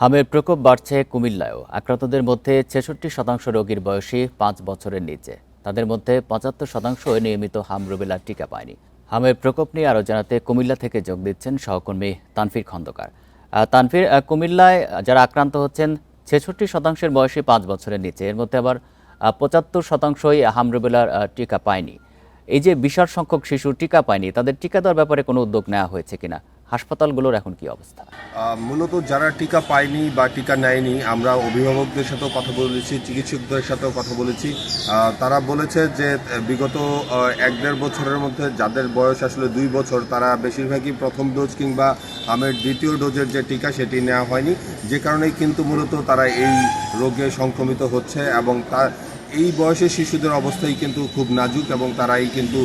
হামের প্রকোপ বাড়ছে কুমিল্লায়ও। আক্রান্তদের মধ্যে ৬৬% রোগীর বয়সী ৫ বছরের নিচে। তাদের মধ্যে ৭৫% নিয়মিত হাম রুবেলার টিকা পায়নি। হামের প্রকোপ নিয়ে আরও জানাতে কুমিল্লা থেকে যোগ দিচ্ছেন সহকর্মী তানফির খন্দকার। তানফির, কুমিল্লায় যারা আক্রান্ত হচ্ছেন ৬৬% বয়সী ৫ বছরের নিচে, এর মধ্যে আবার ৭৫%ই হাম রুবেলার টিকা পায়নি। এই যে বিশাল সংখ্যক শিশু টিকা পায়নি, তাদের টিকা দেওয়ার ব্যাপারে কোনো উদ্যোগ নেওয়া হয়েছে কিনা? হাসপাতালগুলোর এখন কি অবস্থা? মূলত যারা টিকা পায়নি বা টিকা নেয়নি, আমরা অভিভাবকদের সাথেও কথা বলেছি, চিকিৎসকদের সাথেও কথা বলেছি। তারা বলেছে যে বিগত ১-১.৫ বছরের মধ্যে যাদের বয়স আসলে ২ বছর, তারা বেশিরভাগই প্রথম ডোজ কিংবা হামের দ্বিতীয় ডোজের যে টিকা সেটি নেওয়া হয়নি, যে কারণেই কিন্তু মূলত তারা এই রোগে সংক্রমিত হচ্ছে। এবং এই বয়সের শিশুদের অবস্থাই কিন্তু খুব নাজুক এবং তারাই কিন্তু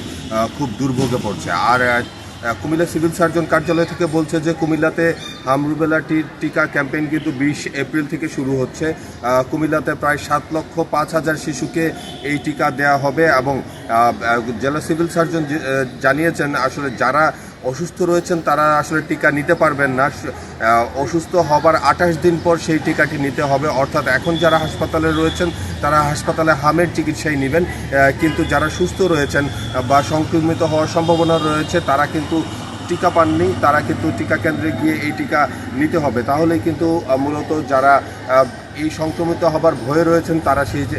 খুব দুর্ভোগে পড়ছে। আর কুমিল্লা সিভিল সার্জন কার্যালয় থেকে বলছে যে কুমিল্লাতে হাম রুবেলা টিকা ক্যাম্পেইন কিন্তু ২০ এপ্রিল থেকে শুরু হচ্ছে। কুমিল্লাতে প্রায় ৭,৫,০০০ শিশুকে এই টিকা দেওয়া হবে। এবং জেলা সিভিল সার্জন জানিয়েছেন আসলে যারা অসুস্থ রয়েছেন তারা আসলে টিকা নিতে পারবেন না। অসুস্থ হবার ২৮ দিন পর সেই টিকাটি নিতে হবে। অর্থাৎ এখন যারা হাসপাতালে রয়েছেন তারা হাসপাতালে হামের চিকিৎসাই নেবেন, কিন্তু যারা সুস্থ রয়েছেন বা সংক্রমিত হওয়ার সম্ভাবনা রয়েছে তারা কিন্তু টিকা পাননি, তারা কিন্তু টিকা কেন্দ্রে গিয়ে এই টিকা নিতে হবে। তাহলেই কিন্তু মূলত যারা এই সংক্রমিত হবার ভয়ে রয়েছেন তারা সেই যে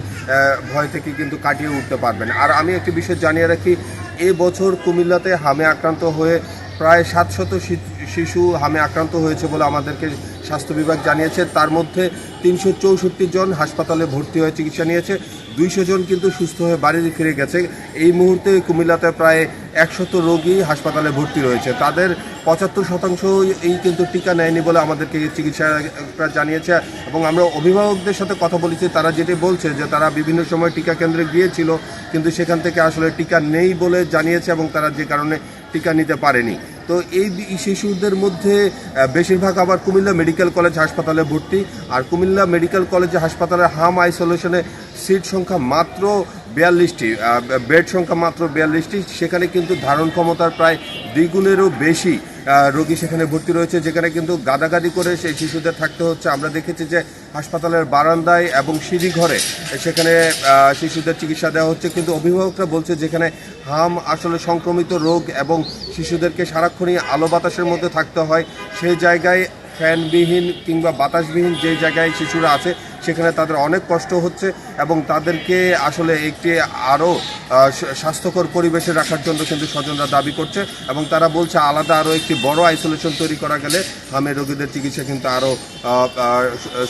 ভয় থেকে কিন্তু কাটিয়ে উঠতে পারবেন। আর আমি একটি বিষয় জানিয়ে রাখি, এবছর কুমিল্লাতে হামে আক্রান্ত হয়ে প্রায় ৭০০ শিশু হামে আক্রান্ত হয়েছে বলে আমাদেরকে স্বাস্থ্য বিভাগ জানিয়েছে। তার মধ্যে ৩৬৪ জন হাসপাতালে ভর্তি হয়ে চিকিৎসা নিয়েছে, ২০০ জন কিন্তু সুস্থ হয়ে বাড়ি ফিরে গেছে। এই মুহূর্তে কুমিল্লাতে প্রায় ১০০ রোগী হাসপাতালে ভর্তি রয়েছে, তাদের ৭৫% এই কিন্তু টিকা নেয়নি বলে আমাদেরকে চিকিৎসকরা জানিয়েছে। এবং আমরা অভিভাবকদের সাথে কথা বলেছি, তারা যেটি বলছে যে তারা বিভিন্ন সময় টিকা কেন্দ্রে গিয়েছিল কিন্তু সেখান থেকে আসলে টিকা নেই বলে জানিয়েছে এবং তারা যে কারণে টিকা নিতে পারেনি। তো এই শিশুদের মধ্যে বেশিরভাগ আবার কুমিল্লা মেডিকেল কলেজ হাসপাতালে ভর্তি। আর কুমিল্লা মেডিকেল কলেজ হাসপাতালের হাম আইসোলেশনে সিট সংখ্যা মাত্র ৪২টি, বেড সংখ্যা মাত্র ৪২টি। সেখানে কিন্তু ধারণ ক্ষমতার প্রায় দ্বিগুণেরও বেশি রোগী সেখানে ভর্তি রয়েছে, যেখানে কিন্তু গাদাগাদি করে সেই শিশুদের থাকতে হচ্ছে। আমরা দেখেছি যে হাসপাতালের বারান্দায় এবং সিঁড়ি ঘরে সেখানে শিশুদের চিকিৎসা দেওয়া হচ্ছে, কিন্তু অভিভাবকরা বলছে যেখানে হাম আসলে সংক্রমিত রোগ এবং শিশুদেরকে সারাক্ষণই আলো বাতাসের মধ্যে থাকতে হয়, সেই জায়গায় ফ্যানবিহীন কিংবা বাতাসবিহীন যে জায়গায় শিশুরা আছে সেখানে তাদের অনেক কষ্ট হচ্ছে এবং তাদেরকে আসলে একটি আরও স্বাস্থ্যকর পরিবেশে রাখার জন্য কিন্তু স্বজনরা দাবি করছে। এবং তারা বলছে আলাদা আরও একটি বড় আইসোলেশন তৈরি করা গেলে হামের রোগীদের চিকিৎসা কিন্তু আরও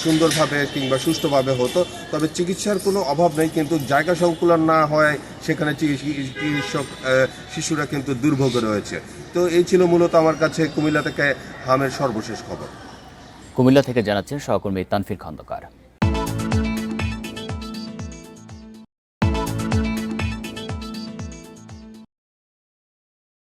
সুন্দরভাবে কিংবা সুষ্ঠুভাবে হতো। তবে চিকিৎসার কোনো অভাব নেই, কিন্তু জায়গা সংকুলন না হয় সেখানে চিকিৎসক শিশুরা কিন্তু দুর্ভোগে রয়েছে। তো এই ছিল মূলত আমার কাছে কুমিল্লা থেকে হামের সর্বশেষ খবর। কুমিল্লা থেকে জানাচ্ছেন সহকর্মী তানফির খন্দকার।